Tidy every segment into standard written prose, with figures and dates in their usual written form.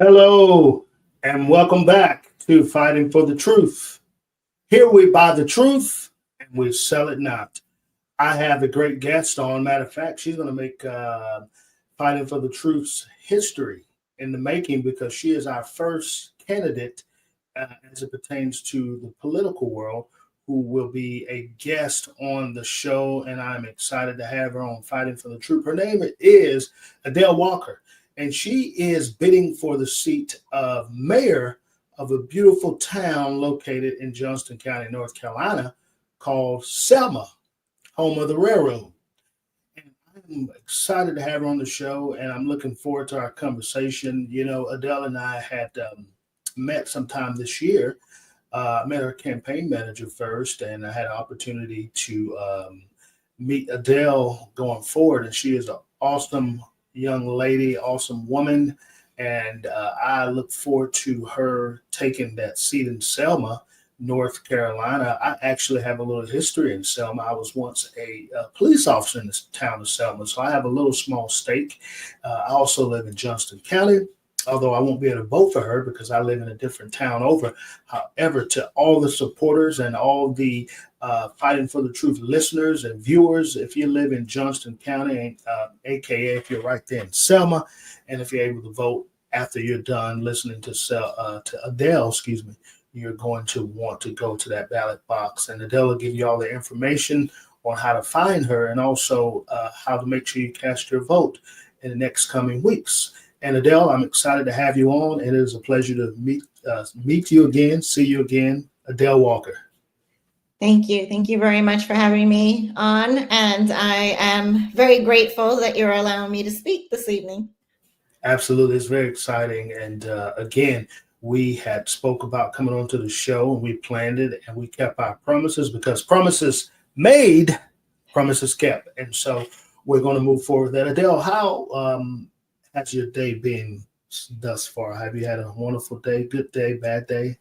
Hello, and welcome back to Fighting for the Truth. Here we buy the truth and we sell it not. I have a great guest on. Matter of fact, she's going to make Fighting for the Truth's history in the making because she is our first candidate as it pertains to the political world who will be a guest on the show. And I'm excited to have her on Fighting for the Truth. Her name is Adele Walker, and she is bidding for the seat of mayor of a beautiful town located in Johnston County, North Carolina, called Selma, home of the railroad. And I'm excited to have her on the show, and I'm looking forward to our conversation. You know, Adele and I had met sometime this year. I met her campaign manager first, and I had an opportunity to meet Adele going forward. And she is an awesome young lady, awesome woman. And I look forward to her taking that seat in Selma, North Carolina. I actually have a little history in Selma. I was once a police officer in the town of Selma, so I have a little small stake. I also live in Johnston County, although I won't be able to vote for her because I live in a different town over. However, to all the supporters and all the Fighting for the Truth listeners and viewers, if you live in Johnston County, aka if you're right there in Selma, and if you're able to vote after you're done listening to Adele, you're going to want to go to that ballot box. And Adele will give you all the information on how to find her and also how to make sure you cast your vote in the next coming weeks. And Adele, I'm excited to have you on. It is a pleasure to meet you again, see you again, Adele Walker. Thank you. Thank you very much for having me on. And I am very grateful that you're allowing me to speak this evening. Absolutely. It's very exciting. And again, we had spoke about coming onto the show and we planned it and we kept our promises because promises made, promises kept. And so we're going to move forward with that. Adele, how has your day been thus far? Have you had a wonderful day, good day, bad day?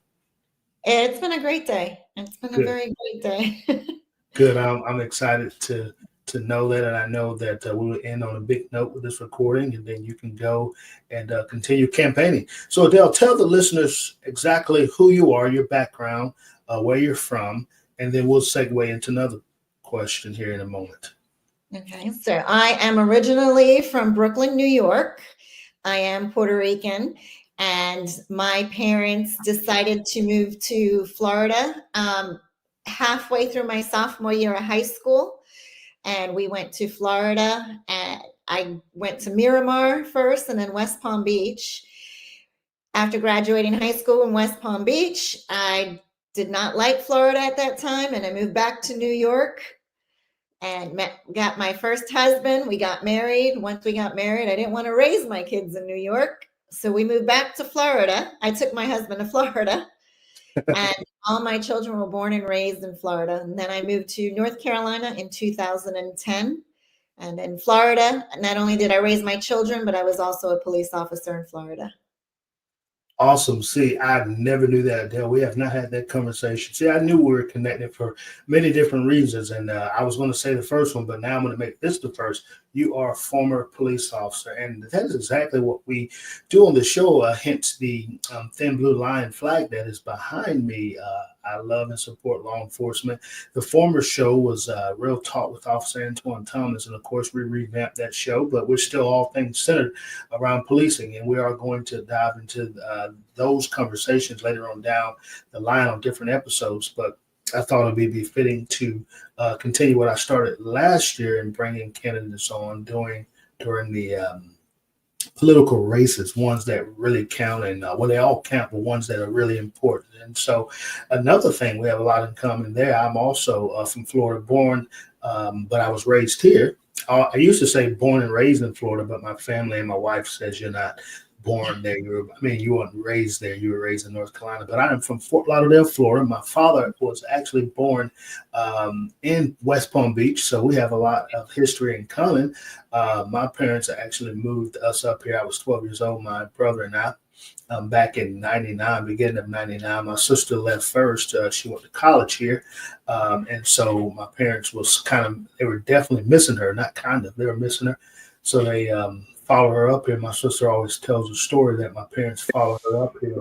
It's been a great day. It's been a very great day. Good. I'm excited to know that, and I know that we will end on a big note with this recording, and then you can go and continue campaigning. So, Adele, tell the listeners exactly who you are, your background, where you're from, and then we'll segue into another question here in a moment. Okay, so I am originally from Brooklyn, New York. I am Puerto Rican, and my parents decided to move to Florida halfway through my sophomore year of high school. And we went to Florida, and I went to Miramar first and then West Palm Beach. After graduating high school in West Palm Beach, I did not like Florida at that time, and I moved back to New York and got my first husband. We got married. Once we got married, I didn't want to raise my kids in New York, so we moved back to Florida. I took my husband to Florida, and all my children were born and raised in Florida. And then I moved to North Carolina in 2010. And in Florida, not only did I raise my children, but I was also a police officer in Florida. Awesome. See, I never knew that, Adele. We have not had that conversation. See, I knew we were connected for many different reasons, and I was going to say the first one, but now I'm going to make this the first. You are a former police officer, and that is exactly what we do on the show, hence the thin blue line flag that is behind me. I love and support law enforcement. The former show was Real Talk with Officer Antoine Thomas, and of course, we revamped that show, but we're still all things centered around policing, and we are going to dive into those conversations later on down the line on different episodes. But I thought it would be fitting to continue what I started last year in bringing candidates on during the political races, ones that really count, and well, they all count, but ones that are really important. And so another thing, we have a lot in common there. I'm also from Florida, born, but I was raised here. I used to say born and raised in Florida, but my family and my wife says you're not born there. You weren't raised there. You were raised in North Carolina. But I am from Fort Lauderdale, Florida. My father was actually born in West Palm Beach, so we have a lot of history in common. My parents actually moved us up here. I was 12 years old, my brother and I, back in 99, beginning of 99. My sister left first. She went to college here. And so my parents they were definitely missing her, not kind of, they were missing her. So they follow her up here. My sister always tells a story that my parents followed her up here.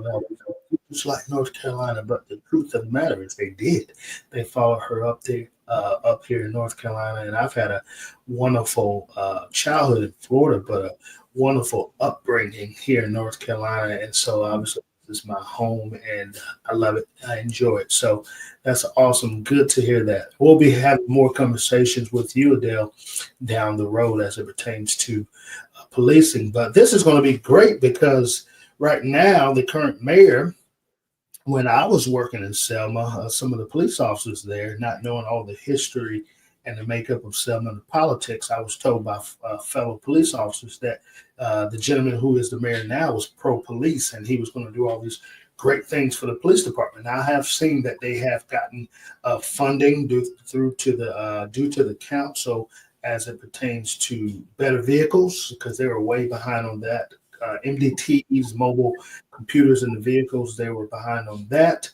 It's like North Carolina, but the truth of the matter is they did. They followed her up there, up here in North Carolina, and I've had a wonderful childhood in Florida, but a wonderful upbringing here in North Carolina, and so obviously this is my home, and I love it. I enjoy it. So that's awesome. Good to hear that. We'll be having more conversations with you, Adele, down the road as it pertains to policing. But this is going to be great because right now the current mayor, when I was working in Selma, some of the police officers there, not knowing all the history and the makeup of Selma and the politics, I was told by fellow police officers that the gentleman who is the mayor now was pro-police, and he was going to do all these great things for the police department. Now, I have seen that they have gotten funding due to the council as it pertains to better vehicles, because they were way behind on that. MDTs, mobile computers in the vehicles, they were behind on that.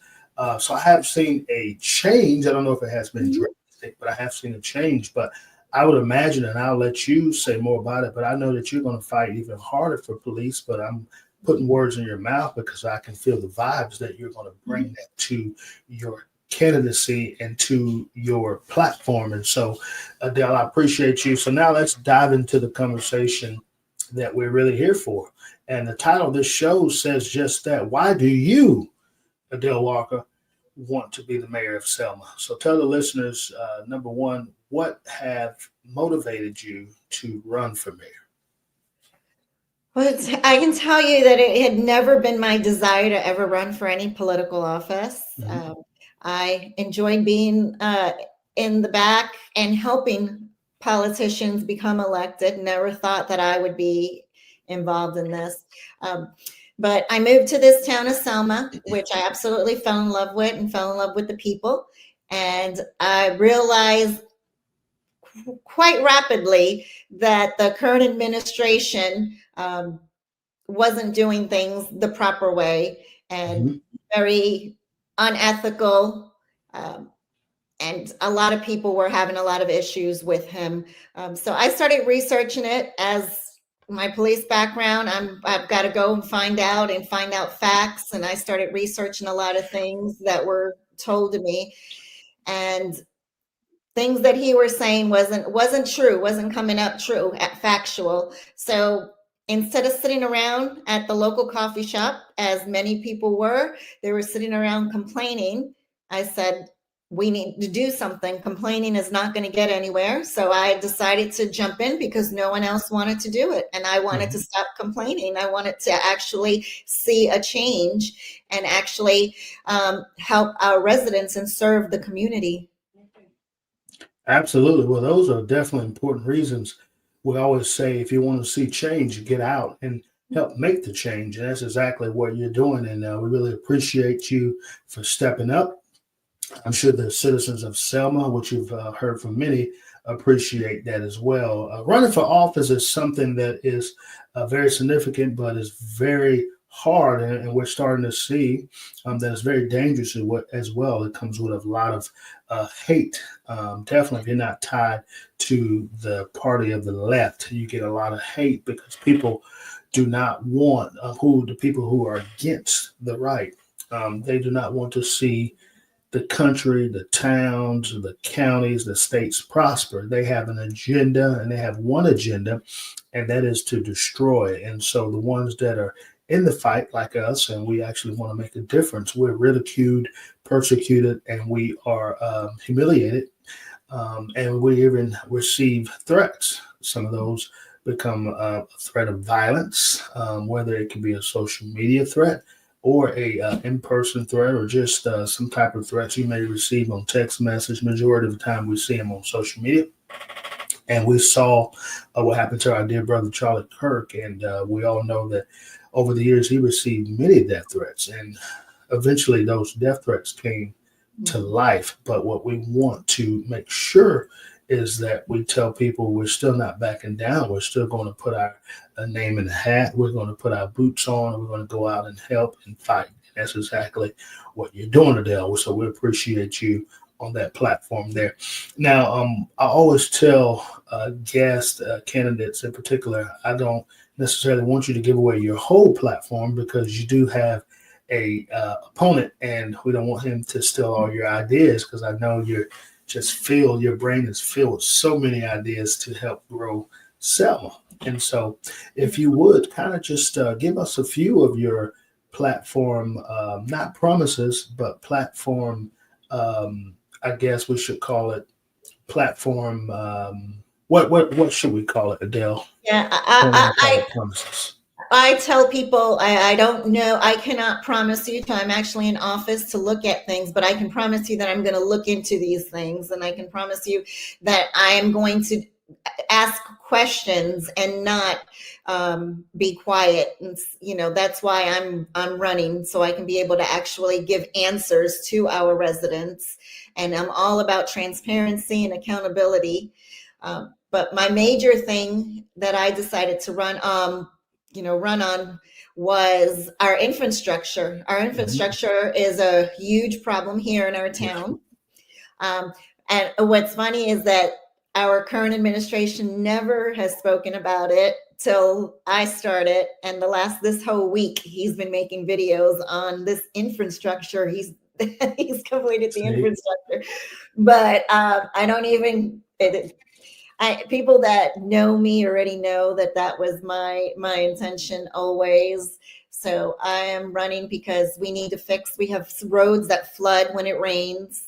So I have seen a change. I don't know if it has been drastic, but I have seen a change. But I would imagine, and I'll let you say more about it, but I know that you're going to fight even harder for police, but I'm putting words in your mouth because I can feel the vibes that you're going to bring that to your candidacy and to your platform. And so, Adele, I appreciate you. So now let's dive into the conversation that we're really here for. And the title of this show says just that. Why do you, Adele Walker, want to be the mayor of Selma? So tell the listeners, number one, what have motivated you to run for mayor? Well, I can tell you that it had never been my desire to ever run for any political office. I enjoyed being in the back and helping politicians become elected. Never thought that I would be involved in this. But I moved to this town of Selma, which I absolutely fell in love with and fell in love with the people. And I realized quite rapidly that the current administration wasn't doing things the proper way and very unethical. And a lot of people were having a lot of issues with him. So I started researching it. As my police background, I've got to go and find out facts. And I started researching a lot of things that were told to me, and things that he was saying wasn't true, wasn't coming up true, factual. So instead of sitting around at the local coffee shop, as many people were, they were sitting around complaining. I said, we need to do something. Complaining is not going to get anywhere. So I decided to jump in because no one else wanted to do it. And I wanted to stop complaining. I wanted to actually see a change and actually help our residents and serve the community. Absolutely. Well, those are definitely important reasons. We always say if you want to see change, get out and help make the change. And that's exactly what you're doing. And we really appreciate you for stepping up. I'm sure the citizens of Selma, which you've heard from many, appreciate that as well. Running for office is something that is very significant, but is very hard. And we're starting to see that it's very dangerous as well. It comes with a lot of hate. Definitely, if you're not tied to the party of the left, you get a lot of hate because people do not want the people who are against the right. They do not want to see the country, the towns, the counties, the states prosper. They have an agenda, and they have one agenda, and that is to destroy. And so the ones that are in the fight, like us, and we actually want to make a difference, we're ridiculed, persecuted, and we are humiliated. And we even receive threats. Some of those become a threat of violence, whether it can be a social media threat, or a in-person threat, or just some type of threats you may receive on text message. Majority of the time we see them on social media. And we saw what happened to our dear brother, Charlie Kirk. And we all know that over the years, he received many death threats. And eventually those death threats came to life. But what we want to make sure is that we tell people we're still not backing down. We're still going to put our name in the hat. We're going to put our boots on, and we're going to go out and help and fight. And that's exactly what you're doing, Adele. So we appreciate you on that platform there. Now, I always tell guest candidates in particular, I don't necessarily want you to give away your whole platform because you do have a opponent, and we don't want him to steal all your ideas because I know you're just filled, your brain is filled with so many ideas to help grow Selma. And so, if you would kind of just give us a few of your platform, not promises, but platform, I guess we should call it platform. What should we call it, Adele? Yeah, Don't want to call it promises. I tell people I don't know. I cannot promise you till I'm actually in office to look at things, but I can promise you that I'm going to look into these things, and I can promise you that I am going to ask questions and not be quiet. And that's why I'm running, so I can be able to actually give answers to our residents. And I'm all about transparency and accountability. But my major thing that I decided to run on was our infrastructure. Our Mhm. infrastructure is a huge problem here in our Yeah. town. Um, and what's funny is that our current administration never has spoken about it till I started. And this whole week, he's been making videos on this infrastructure. He's completed the See, infrastructure, but I don't even. People that know me already know that that was my intention always. So I am running because we need to fix. We have roads that flood when it rains.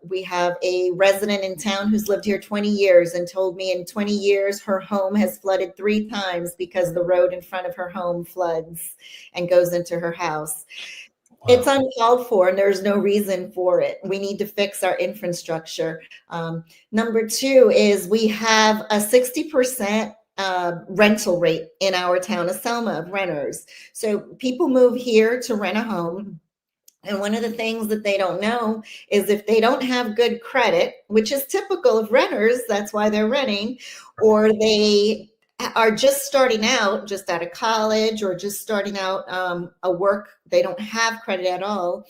We have a resident in town who's lived here 20 years and told me in 20 years her home has flooded 3 times because the road in front of her home floods and goes into her house. It's wow. uncalled for, and there's no reason for it. We need to fix our infrastructure. Number two is we have a 60% rental rate in our town of Selma of renters. So people move here to rent a home. And one of the things that they don't know is if they don't have good credit, which is typical of renters, that's why they're renting, or they are just starting out, just out of college, or just starting out a work, they don't have credit at all.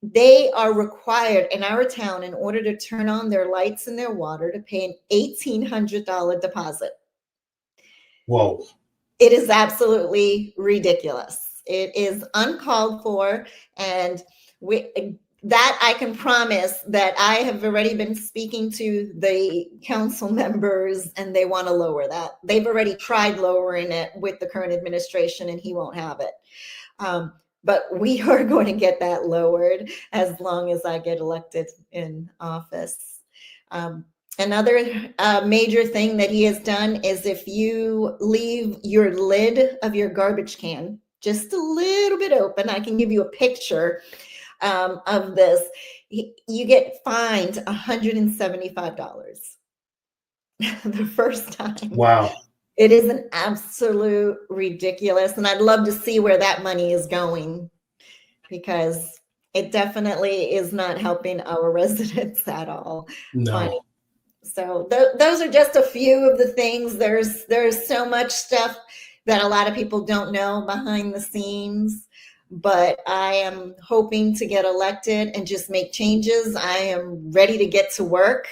They are required in our town, in order to turn on their lights and their water, to pay an $1,800 deposit. Whoa. It is absolutely ridiculous. It is uncalled for, and that I can promise that I have already been speaking to the council members, and they want to lower that. They've already tried lowering it with the current administration, and he won't have it. But we are going to get that lowered as long as I get elected in office. Another major thing that he has done is if you leave your lid of your garbage can just a little bit open, I can give you a picture of this, you get fined $175 the first time. Wow. It is an absolute ridiculous, and I'd love to see where that money is going, because it definitely is not helping our residents at all. No. So those are just a few of the things. There's so much stuff that a lot of people don't know behind the scenes, but I am hoping to get elected and just make changes. I am ready to get to work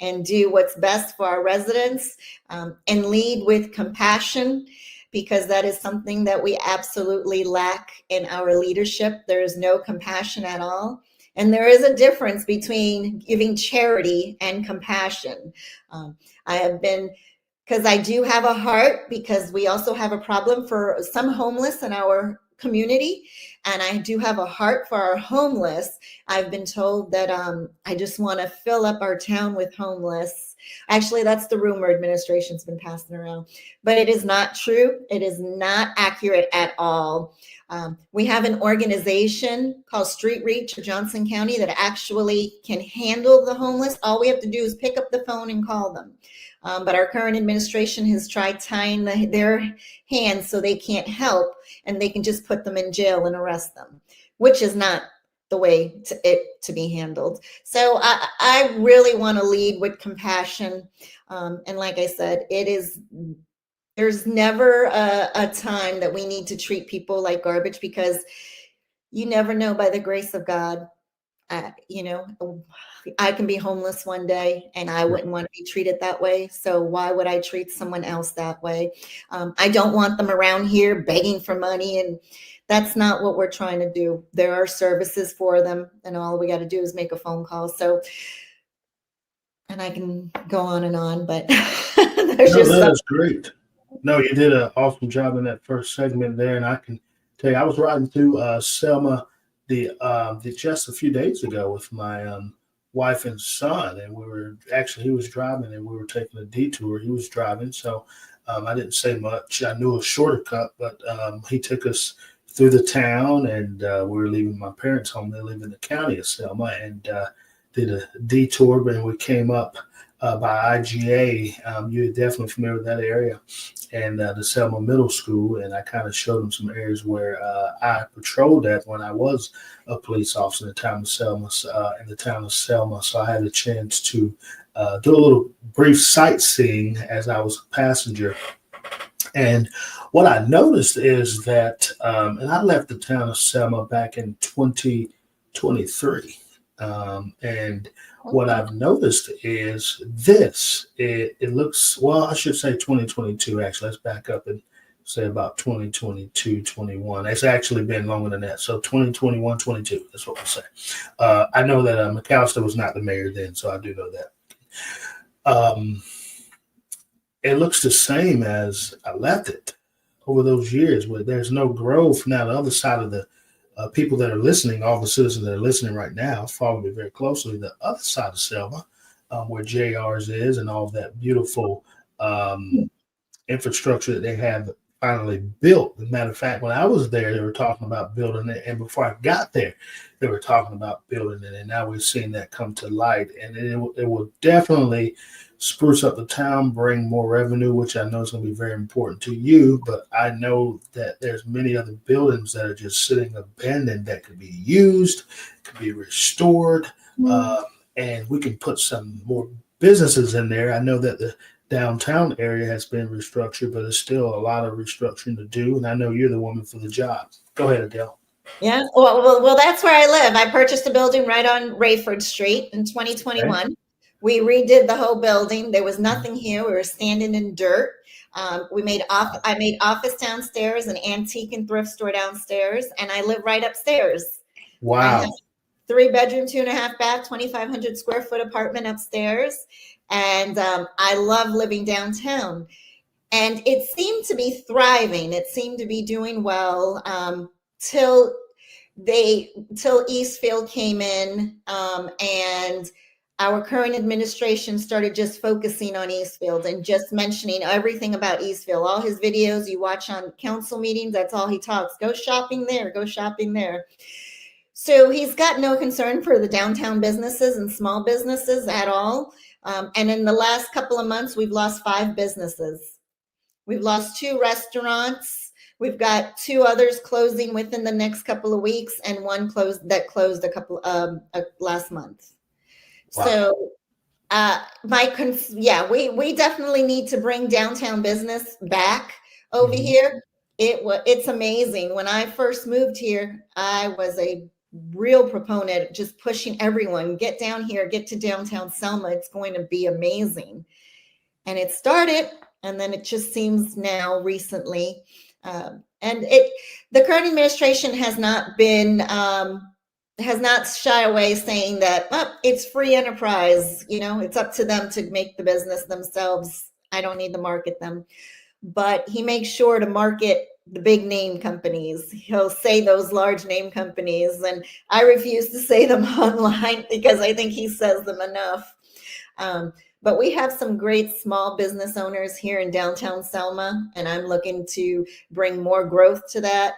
and do what's best for our residents, and lead with compassion, because that is something that we absolutely lack in our leadership. There is no compassion at all. And there is a difference between giving charity and compassion. I have been, because I do have a heart, because we also have a problem for some homeless in our community, and I do have a heart for our homeless. I've been told that I just want to fill up our town with homeless. Actually, that's the rumor administration's been passing around, but it is not true. It is not accurate at all. We have an organization called Street Reach of Johnson County that actually can handle the homeless. All we have to do is pick up the phone and call them. But our current administration has tried tying their hands so they can't help, and they can just put them in jail and arrest them, which is not the way to be handled. So I really want to lead with compassion. And like I said, there's never a time that we need to treat people like garbage, because you never know, by the grace of God, You know, I can be homeless one day and I wouldn't want to be treated that way. So why would I treat someone else that way? I don't want them around here begging for money, and that's not what we're trying to do. There are services for them, and all we got to do is make a phone call. So, and I can go on, but there's No, just that some. is great. No, you did an awesome job in that first segment there, and I can tell you, I was riding through Selma just a few days ago with my wife and son, and we were actually he was driving, and we were taking a detour. He was driving, so I didn't say much. I knew a shorter cut, but he took us through the town, and we were leaving my parents' home. They live in the county of Selma, and did a detour, and we came up by IGA. You're definitely familiar with that area, and the Selma Middle School. And I kind of showed them some areas where I patrolled at when I was a police officer in the town of Selma. So I had a chance to do a little brief sightseeing as I was a passenger. And what I noticed is that, and I left the town of Selma back in 2023. And what I've noticed is it looks, well, I should say 2022, actually. Let's back up and say about 2022, 21. It's actually been longer than that. So 2021, 22, that's what we'll say. I know that McAllister was not the mayor then, so I do know that. It looks the same as I left it over those years, where there's no growth. Now, the other side of the people that are listening, all the citizens that are listening right now, follow me very closely. The other side of Selma, where JR's is, and all of that beautiful infrastructure that they have finally built. As a matter of fact, when I was there, they were talking about building it, and before I got there, they were talking about building it, and now we're seeing that come to light, and it will definitely spruce up the town, bring more revenue, which I know is going to be very important to you. But I know that there's many other buildings that are just sitting abandoned that could be used, could be restored, and we can put some more businesses in there. I know that the downtown area has been restructured, but there's still a lot of restructuring to do. And I know you're the woman for the job. Go ahead, Adele. Yeah, well, that's where I live. I purchased a building right on Rayford Street in 2021. Okay. We redid the whole building. There was nothing here. We were standing in dirt. I made office downstairs, an antique and thrift store downstairs, and I live right upstairs. I have Wow. 3 bedroom, 2.5 bath, 2,500 square foot apartment upstairs, and I love living downtown. And it seemed to be thriving. It seemed to be doing well till Eastfield came in, and our current administration started just focusing on Eastfield and just mentioning everything about Eastfield. All his videos you watch on council meetings, that's all he talks. Go shopping there, go shopping there. So he's got no concern for the downtown businesses and small businesses at all. And in the last couple of months, we've lost 5 businesses. We've lost 2 restaurants. We've got 2 others closing within the next couple of weeks, and one closed a couple last month. Wow. So, we definitely need to bring downtown business back over here. It's amazing. When I first moved here, I was a real proponent, just pushing everyone, get down here, get to downtown Selma. It's going to be amazing. And it started, and then it just seems now recently, the current administration has not shy away saying that it's free enterprise. It's up to them to make the business themselves. I don't need to market them, but he makes sure to market the big name companies. He'll say those large name companies, and I refuse to say them online because I think he says them enough. But we have some great small business owners here in downtown Selma, and I'm looking to bring more growth to that.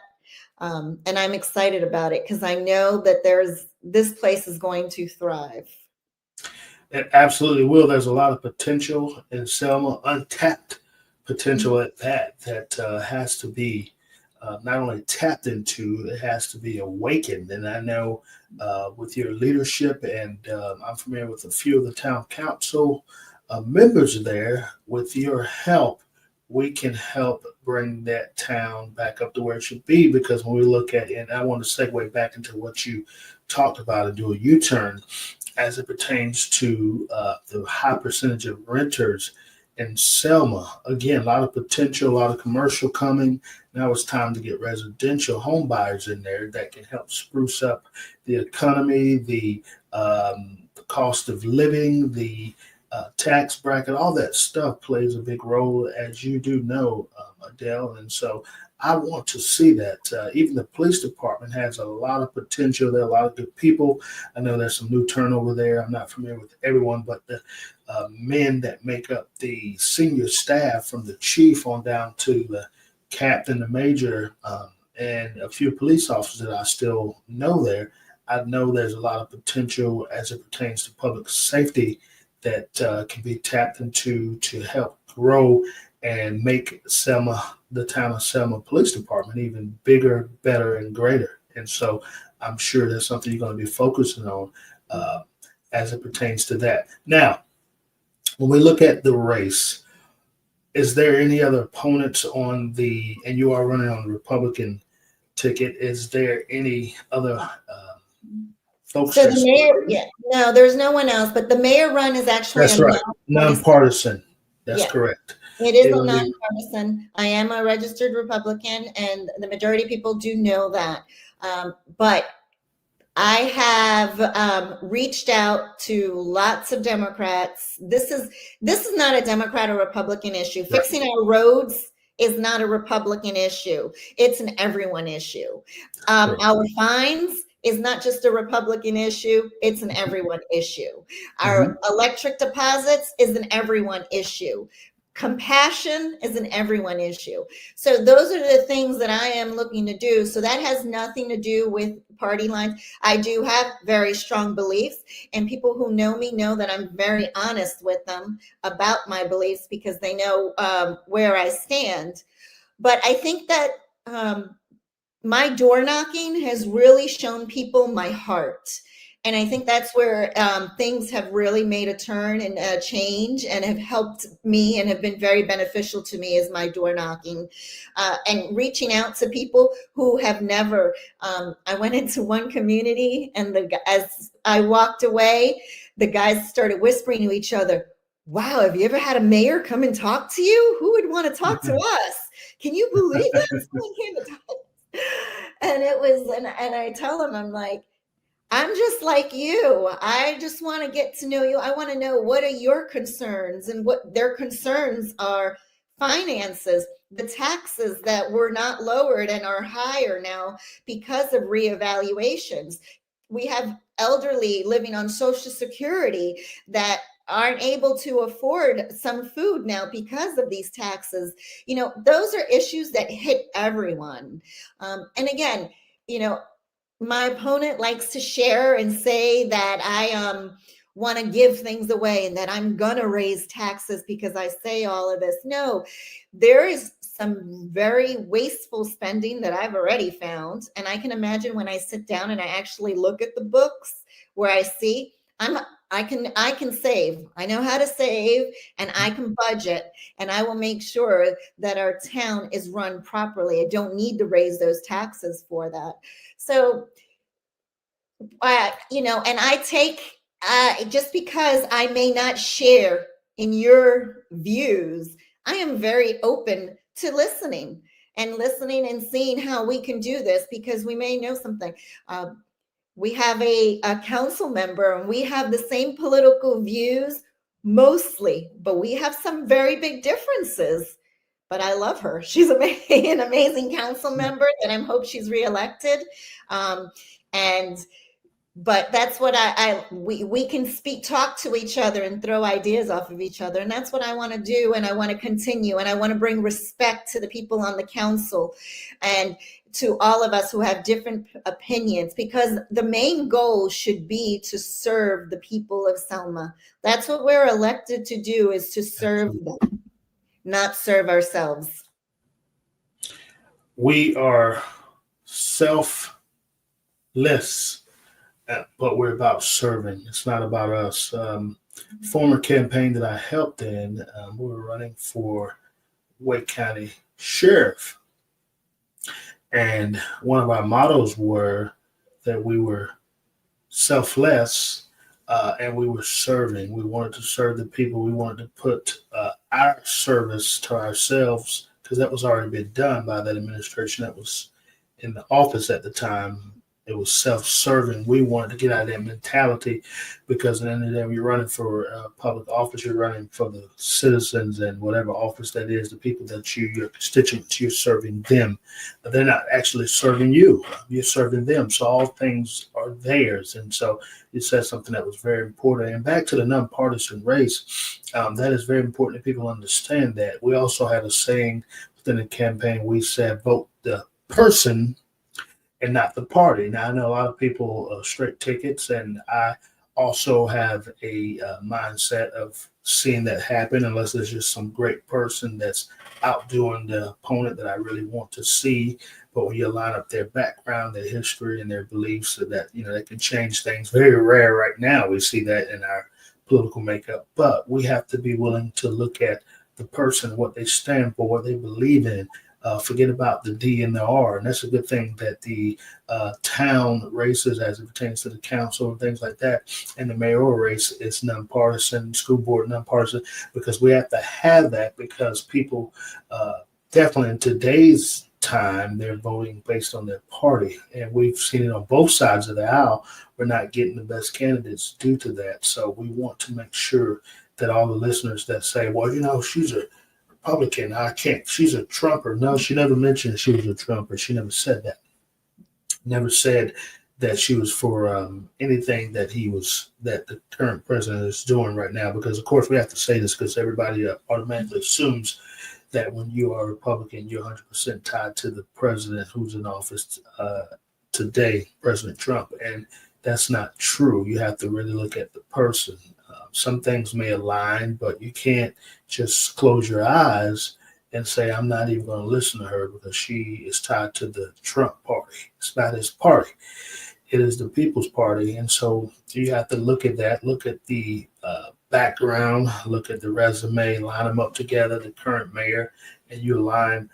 And I'm excited about it because I know that this place is going to thrive. It absolutely will. There's a lot of potential in Selma, untapped potential at that has to be not only tapped into, it has to be awakened. And I know with your leadership, and I'm familiar with a few of the town council members there, with your help, we can help bring that town back up to where it should be. Because when we look at, and I want to segue back into what you talked about and do a U-turn as it pertains to the high percentage of renters in Selma. Again, a lot of potential, a lot of commercial coming. Now it's time to get residential home buyers in there that can help spruce up the economy, the cost of living, the tax bracket, all that stuff plays a big role, as you do know, Adele. And so I want to see that. Even the police department has a lot of potential. There are a lot of good people. I know there's some new turnover there. I'm not familiar with everyone, but the men that make up the senior staff, from the chief on down to the captain, the major, and a few police officers that I still know there, I know there's a lot of potential as it pertains to public safety that can be tapped into to help grow and make Selma, the town of Selma Police Department, even bigger, better, and greater. And so I'm sure that's something you're going to be focusing on as it pertains to that. Now, when we look at the race, is there any other opponents on and you are running on the Republican ticket, is there any other folks? So the mayor, yeah, no, there's no one else, but the mayor run is actually That's right, nonpartisan. That's correct. It is a nonpartisan. I am a registered Republican, and the majority of people do know that. But I have reached out to lots of Democrats. This is not a Democrat or Republican issue. Right. Fixing our roads is not a Republican issue. It's an everyone issue. Our fines is not just a Republican issue, it's an everyone issue. Our electric deposits is an everyone issue. Compassion is an everyone issue. So those are the things that I am looking to do. So that has nothing to do with party lines. I do have very strong beliefs, and people who know me know that I'm very honest with them about my beliefs because they know where I stand. But I think that my door knocking has really shown people my heart. And I think that's where things have really made a turn and a change and have helped me and have been very beneficial to me, is my door knocking and reaching out to people who have never. I went into one community, and as I walked away, the guys started whispering to each other, "Wow, have you ever had a mayor come and talk to you? Who would want to talk to us? Can you believe that someone came to talk?" And it was, and I tell them, I'm like, I'm just like you. I just want to get to know you. I want to know, what are your concerns, and what their concerns are. Finances, the taxes that were not lowered and are higher now because of reevaluations. We have elderly living on Social Security that aren't able to afford some food now because of these taxes. Those are issues that hit everyone. And again, my opponent likes to share and say that I want to give things away and that I'm going to raise taxes because I say all of this. No, there is some very wasteful spending that I've already found. And I can imagine when I sit down and I actually look at the books where I see I can save. I know how to save, and I can budget, and I will make sure that our town is run properly. I don't need to raise those taxes for that. So, and I take, just because I may not share in your views, I am very open to listening and seeing how we can do this, because we may know something. We have a council member, and we have the same political views mostly, but we have some very big differences. But I love her. She's an amazing council member, and I hope she's reelected. But that's what we can talk to each other and throw ideas off of each other. And that's what I want to do. And I want to continue. And I want to bring respect to the people on the council and to all of us who have different opinions, because the main goal should be to serve the people of Selma. That's what we're elected to do, is to serve them, not serve ourselves. We are selfless, but we're about serving. It's not about us. Former campaign that I helped in, we were running for Wake County Sheriff. And one of our mottos were that we were selfless, and we were serving. We wanted to serve the people. We wanted to put our service to ourselves because that was already been done by that administration that was in the office at the time. It was self-serving. We wanted to get out of that mentality because at the end of the day, when you're running for public office, you're running for the citizens and whatever office that is, the people that your constituents, you're serving them. But they're not actually serving you. You're serving them. So all things are theirs. And so you said something that was very important. And back to the nonpartisan race, that is very important that people understand that. We also had a saying within the campaign. We said, vote the person and not the party. Now, I know a lot of people straight tickets, and I also have a mindset of seeing that happen unless there's just some great person that's outdoing the opponent that I really want to see. But when you line up their background, their history, and their beliefs, so that they can change things. Very rare right now. We see that in our political makeup, but we have to be willing to look at the person, what they stand for, what they believe in. Forget about the D and the R, and that's a good thing that the town races, as it pertains to the council and things like that, and the mayoral race is nonpartisan, school board nonpartisan, because we have to have that because people definitely in today's time they're voting based on their party, and we've seen it on both sides of the aisle. We're not getting the best candidates due to that, so we want to make sure that all the listeners that say, well, she's a Republican. I can't. She's a Trumper. No, she never mentioned she was a Trumper. She never said that. Never said that she was for anything that the current president is doing right now. Because of course we have to say this because everybody automatically assumes that when you are a Republican, you're 100% tied to the president who's in office today, President Trump, and that's not true. You have to really look at the person. Some things may align, but you can't just close your eyes and say, I'm not even going to listen to her because she is tied to the Trump party. It's not his party. It is the people's party. And so you have to look at that, look at the background, look at the resume, line them up together, the current mayor, and you align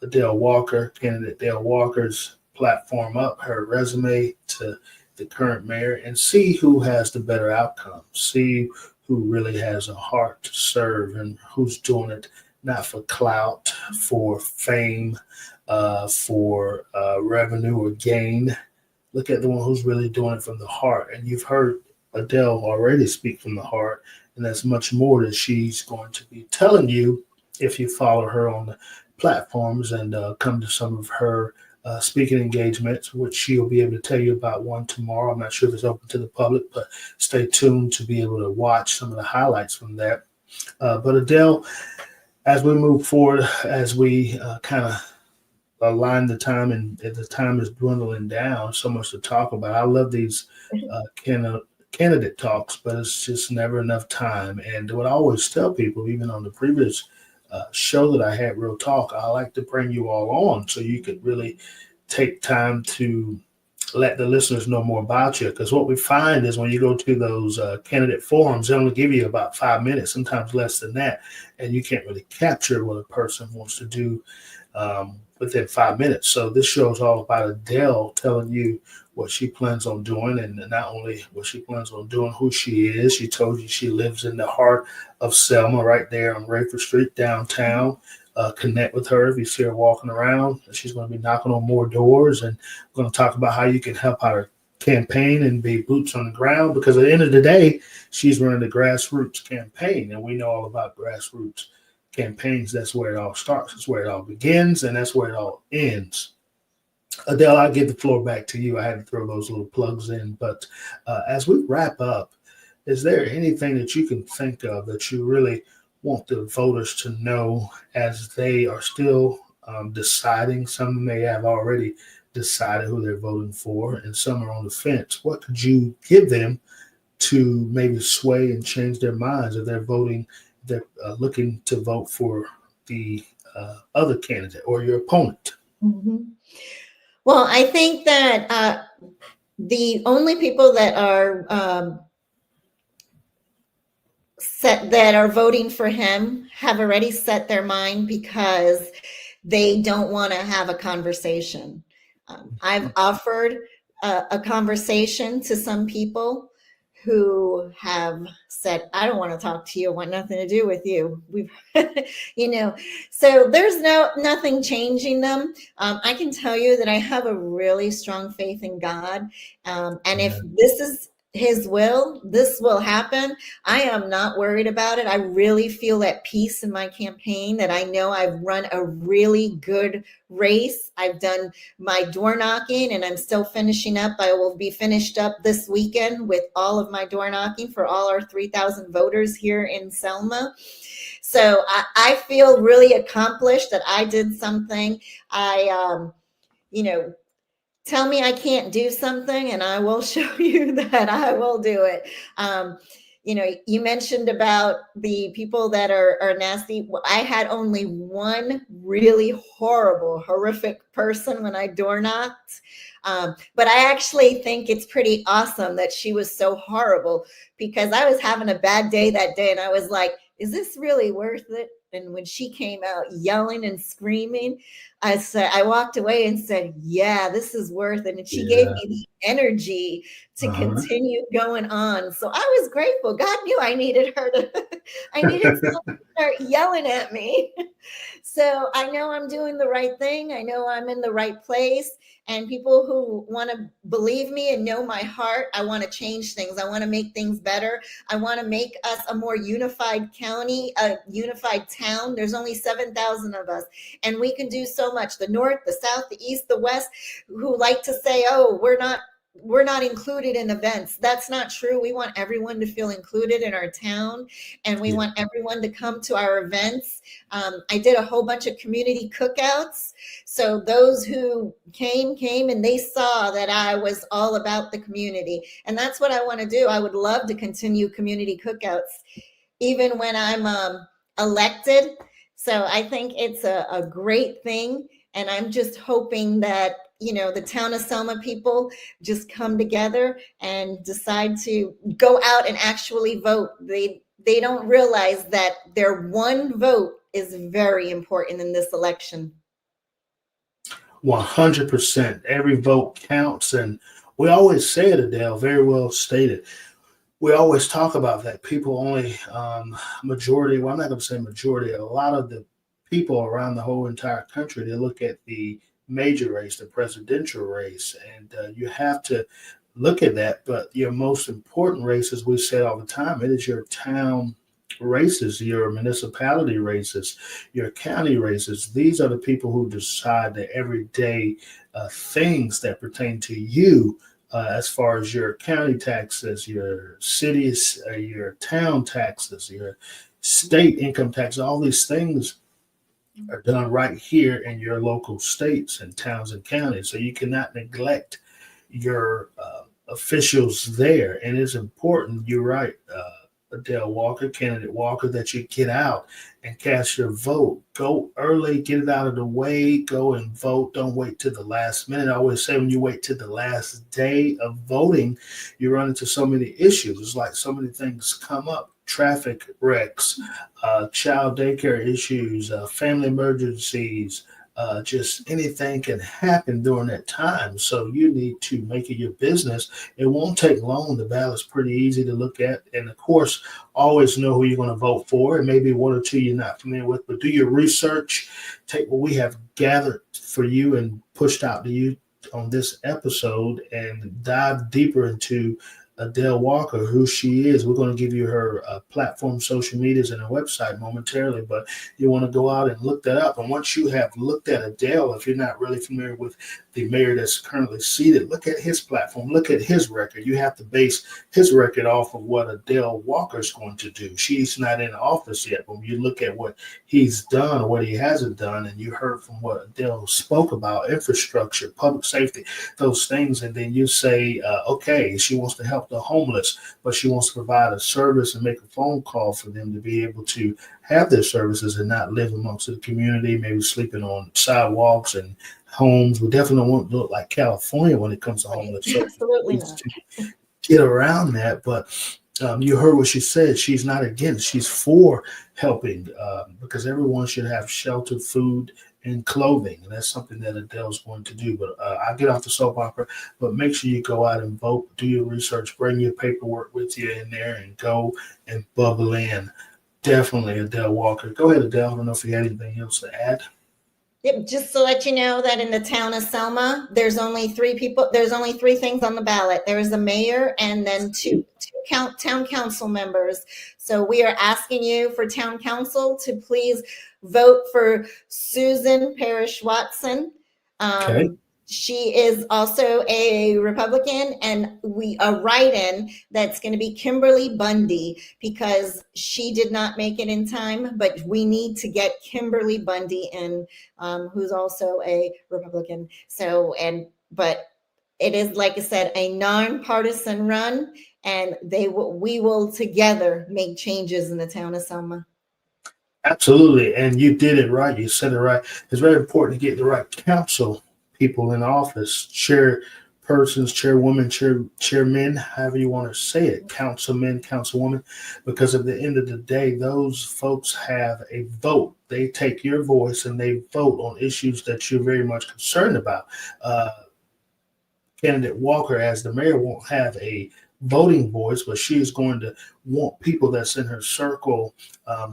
Adele Walker, Candidate Adele Walker's platform up, her resume to the current mayor, and see who has the better outcome. See who really has a heart to serve and who's doing it not for clout, for fame, for revenue or gain. Look at the one who's really doing it from the heart. And you've heard Adele already speak from the heart, and that's much more that she's going to be telling you if you follow her on the platforms and come to some of her speaking engagements, which she'll be able to tell you about one tomorrow. I'm not sure if it's open to the public, but stay tuned to be able to watch some of the highlights from that. But Adele, as we move forward, as we kind of align the time, and the time is dwindling down, so much to talk about. I love these candidate talks, but it's just never enough time. And what I always tell people, even on the previous show that I had, Real Talk, I like to bring you all on so you could really take time to let the listeners know more about you. Because what we find is when you go to those candidate forums, they only give you about 5 minutes, sometimes less than that, and you can't really capture what a person wants to do within 5 minutes. So this show is all about Adele telling you what she plans on doing, and not only what she plans on doing, who she is. She told you she lives in the heart of Selma, right there on Rayford Street, downtown. Connect with her if you see her walking around. She's going to be knocking on more doors, and we're going to talk about how you can help out her campaign and be boots on the ground, because at the end of the day, she's running the grassroots campaign, and we know all about grassroots campaigns. That's where it all starts. That's where it all begins, and that's where it all ends. Adele, I'll give the floor back to you. I had to throw those little plugs in, but as we wrap up, is there anything that you can think of that you really want the voters to know as they are still deciding? Some may have already decided who they're voting for, and some are on the fence. What could you give them to maybe sway and change their minds if they're voting, they're looking to vote for the other candidate or your opponent? Mm-hmm. Well, I think that the only people that are that are voting for him have already set their mind because they don't want to have a conversation. I've offered a conversation to some people who have said, I don't want to talk to you, I want nothing to do with you. We've, you know, so there's nothing changing them. I can tell you that I have a really strong faith in God. And if this is his will, this will happen. I am not worried about it. I really feel at peace in my campaign, that I know I've run a really good race. I've done my door knocking and I'm still finishing up. I will be finished up this weekend with all of my door knocking for all our 3,000 voters here in Selma. So I feel really accomplished that I did something. You know, tell me I can't do something and I will show you that I will do it. You know, you mentioned about the people that are nasty. I had only one really horrible, horrific person when I door knocked. But I actually think it's pretty awesome that she was so horrible, because I was having a bad day that day and I was like, is this really worth it? And when she came out yelling and screaming, I walked away and said, yeah, this is worth it. And she gave me the energy to continue going on. So I was grateful. God knew I needed her to, I needed someone to start yelling at me. So I know I'm doing the right thing. I know I'm in the right place. And people who want to believe me and know my heart, I want to change things. I want to make things better. I want to make us a more unified county, a unified town. There's only 7,000 of us, and we can do so much. The North, the South, the East, the West, who like to say, oh, we're not included in events. That's not true. We want everyone to feel included in our town, and we want everyone to come to our events. I did a whole bunch of community cookouts. So those who came, and they saw that I was all about the community. And that's what I want to do. I would love to continue community cookouts, even when I'm elected. So I think it's a great thing. And I'm just hoping that, you know, the town of Selma people just come together and decide to go out and actually vote. They don't realize that their one vote is very important in this election. 100%. Every vote counts. And we always say it, Adele, very well stated. We always talk about that. People only, majority, well, I'm not going to say majority, a lot of the people around the whole entire country, they look at the major race, the presidential race, and you have to look at that. But your most important race, as we say all the time, it is your town races, your municipality races, your county races. These are the people who decide the everyday things that pertain to you, as far as your county taxes, your cities, your town taxes, your state income tax. All these things are done right here in your local states and towns and counties. So you cannot neglect your officials there. And it's important, you're right, Adele Walker, Candidate Walker, that you get out and cast your vote. Go early, get it out of the way, go and vote. Don't wait till the last minute. I always say when you wait till the last day of voting, you run into so many issues. It's like so many things come up. Traffic wrecks, child daycare issues, family emergencies, just anything can happen during that time. So you need to make it your business. It won't take long. The ballot's pretty easy to look at. And of course, always know who you're going to vote for. It may be one or two you're not familiar with, but do your research. Take what we have gathered for you and pushed out to you on this episode and dive deeper into Adele Walker, who she is. We're going to give you her platform, social medias, and her website momentarily, but you want to go out and look that up. And once you have looked at Adele, if you're not really familiar with the mayor that's currently seated, look at his platform, look at his record. You have to base his record off of what Adele Walker is going to do. She's not in office yet, but when you look at what he's done or what he hasn't done, and you heard from what Adele spoke about, infrastructure, public safety, those things, and then you say, okay, she wants to help the homeless, but she wants to provide a service and make a phone call for them to be able to have their services and not live amongst the community, maybe sleeping on sidewalks and homes. We definitely don't want to look like California when it comes to homeless. So Absolutely not. To get around that, but you heard what she said. She's not against, she's for helping, because everyone should have shelter, food, in clothing. And that's something that Adele's going to do. But I'll get off the soap opera. But make sure you go out and vote, do your research, bring your paperwork with you in there, and go and bubble in. Definitely Adele Walker. Go ahead, Adele. I don't know if you had anything else to add. Yep, just to let you know that in the town of Selma, there's only three things on the ballot. There is a mayor and then two town council members. So we are asking you for town council to please vote for Susan Parrish Watson. Okay. She is also a Republican, and a write-in that's going to be Kimberly Bundy, because she did not make it in time, but we need to get Kimberly Bundy in, who's also a Republican. But it is, like I said, a nonpartisan run, and we will together make changes in the town of Selma. Absolutely. And you did it right. You said it right. It's very important to get the right council people in office, chairpersons, chairwomen, chairmen, however you want to say it, councilmen, councilwomen, because at the end of the day, those folks have a vote. They take your voice and they vote on issues that you're very much concerned about. Candidate Walker, as the mayor, won't have a voting voice, but she is going to want people that's in her circle,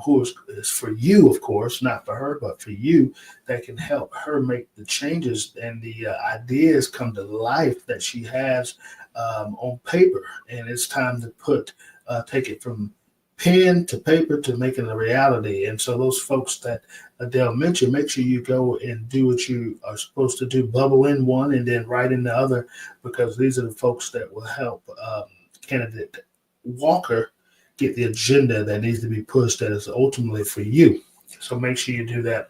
who is for you, of course, not for her, but for you, that can help her make the changes and the ideas come to life that she has on paper. And it's time to take it from pen to paper to making it a reality. And so those folks that Adele mentioned, make sure you go and do what you are supposed to do, bubble in one and then write in the other, because these are the folks that will help Candidate Walker get the agenda that needs to be pushed that is ultimately for you. So make sure you do that.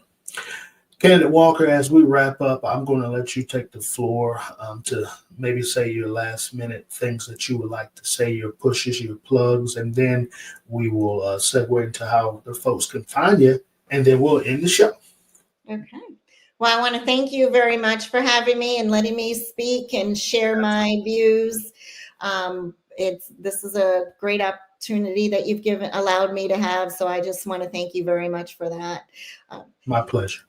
Candidate Walker, as we wrap up, I'm going to let you take the floor to maybe say your last minute things that you would like to say, your pushes, your plugs, and then we will segue into how the folks can find you, and then we'll end the show. Okay. Well, I want to thank you very much for having me and letting me speak and share my views. This is a great opportunity that you've allowed me to have. So I just want to thank you very much for that. My pleasure.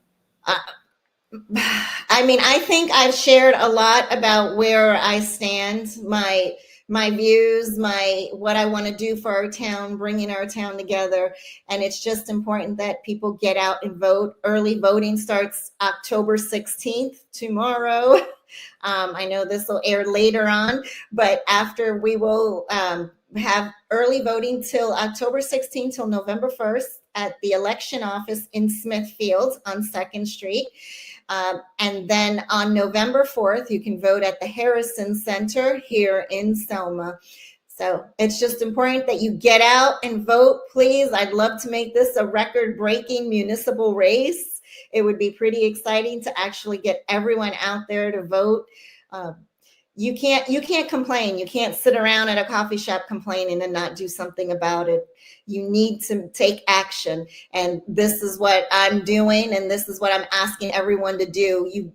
I mean, I think I've shared a lot about where I stand, my views, what I want to do for our town, bringing our town together. And it's just important that people get out and vote. Early voting starts October 16th, tomorrow. I know this will air later on, but after we will have early voting till October 16th till November 1st at the election office in Smithfield on 2nd Street. And then on November 4th, you can vote at the Harrison Center here in Selma. So it's just important that you get out and vote, please. I'd love to make this a record-breaking municipal race. It would be pretty exciting to actually get everyone out there to vote. You can't complain. You can't sit around at a coffee shop complaining and not do something about it. You need to take action. And this is what I'm doing. And this is what I'm asking everyone to do. You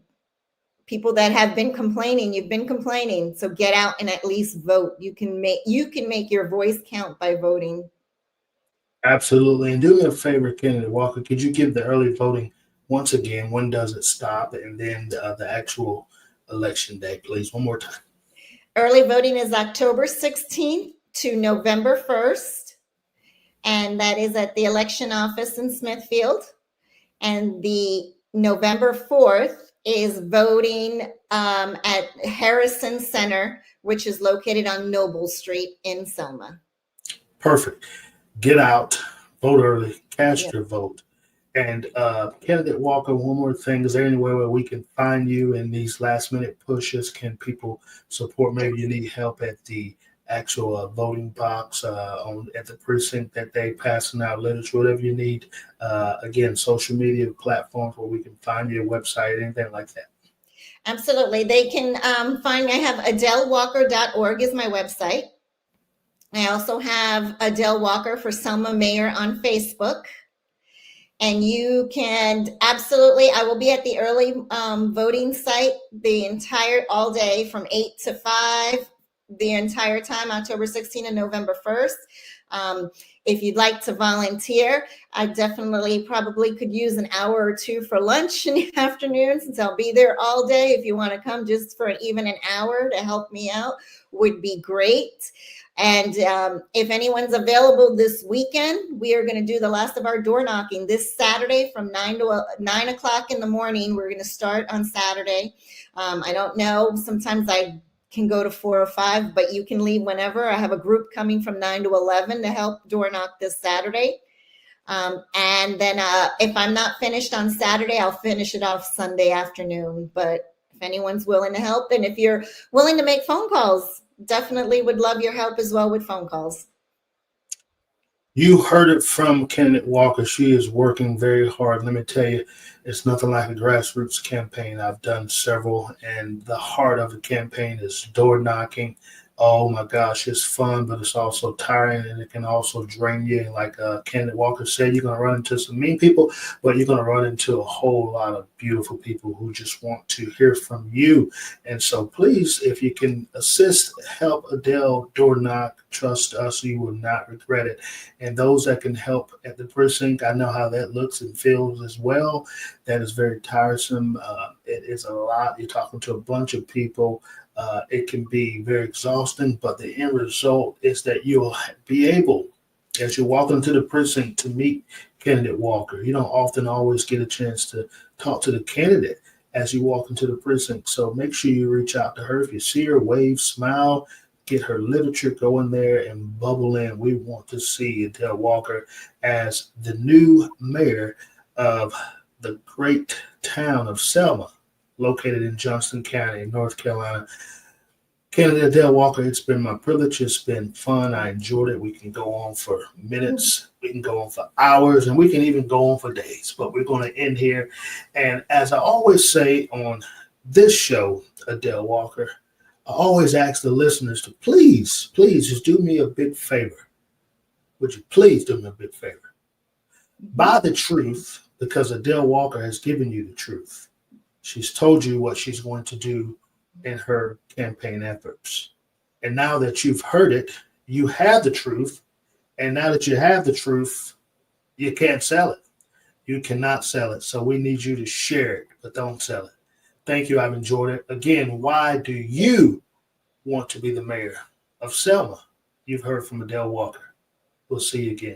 people that have been complaining, you've been complaining. So get out and at least vote. You can make your voice count by voting. Absolutely. And do me a favor, Candidate Walker, could you give the early voting once again? When does it stop? And then the actual election day, please. One more time. Early voting is October 16th to November 1st. And that is at the election office in Smithfield. And the November 4th is voting at Harrison Center, which is located on Noble Street in Selma. Perfect. Get out, vote early, cast your vote. And Candidate Walker, one more thing. Is there anywhere where we can find you in these last minute pushes? Can people support? Maybe you need help at the actual voting box at the precinct that they passing out literature, whatever you need. Again, social media platforms where we can find your website, anything like that. Absolutely. They can find me. I have adelewalker.org is my website. I also have Adele Walker for Selma Mayor on Facebook. And you can absolutely, I will be at the early voting site all day from 8 to 5, the entire time, October 16th and November 1st. If you'd like to volunteer, I definitely probably could use an hour or two for lunch in the afternoon, since I'll be there all day. If you want to come just for even an hour to help me out, would be great. And if anyone's available this weekend, we are going to do the last of our door knocking this Saturday from 9 o'clock in the morning. We're going to start on Saturday. I don't know. Sometimes I can go to 4 or 5, but you can leave whenever. I have a group coming from 9 to 11 to help door knock this Saturday. And then if I'm not finished on Saturday, I'll finish it off Sunday afternoon. But if anyone's willing to help, and if you're willing to make phone calls, definitely would love your help as well with phone calls. You heard it from Candidate Walker. She is working very hard. Let me tell you, it's nothing like a grassroots campaign. I've done several, and the heart of the campaign is door knocking. Oh my gosh, it's fun, but it's also tiring, and it can also drain you. And like Candidate Walker said, you're going to run into some mean people, but you're going to run into a whole lot of beautiful people who just want to hear from you. And so please, if you can assist, help Adele door knock. Trust us, you will not regret it. And those that can help at the precinct, I know how that looks and feels as well. That is very tiresome. It is a lot. You're talking to a bunch of people. It can be very exhausting, but the end result is that you'll be able, as you're walking into the precinct, to meet Candidate Walker. You don't often always get a chance to talk to the candidate as you walk into the precinct. So make sure you reach out to her. If you see her, wave, smile, get her literature going there and bubble in. We want to see Adele Walker as the new mayor of the great town of Selma, located in Johnston County, North Carolina. Candidate Adele Walker, it's been my privilege. It's been fun. I enjoyed it. We can go on for minutes. We can go on for hours, and we can even go on for days. But we're going to end here. And as I always say on this show, Adele Walker, I always ask the listeners to please just do me a big favor. Would you please do me a big favor? Buy the truth, because Adele Walker has given you the truth. She's told you what she's going to do in her campaign efforts. And now that you've heard it, you have the truth. And now that you have the truth, you can't sell it. You cannot sell it. So we need you to share it, but don't sell it. Thank you. I've enjoyed it. Again, why do you want to be the mayor of Selma? You've heard from Adele Walker. We'll see you again.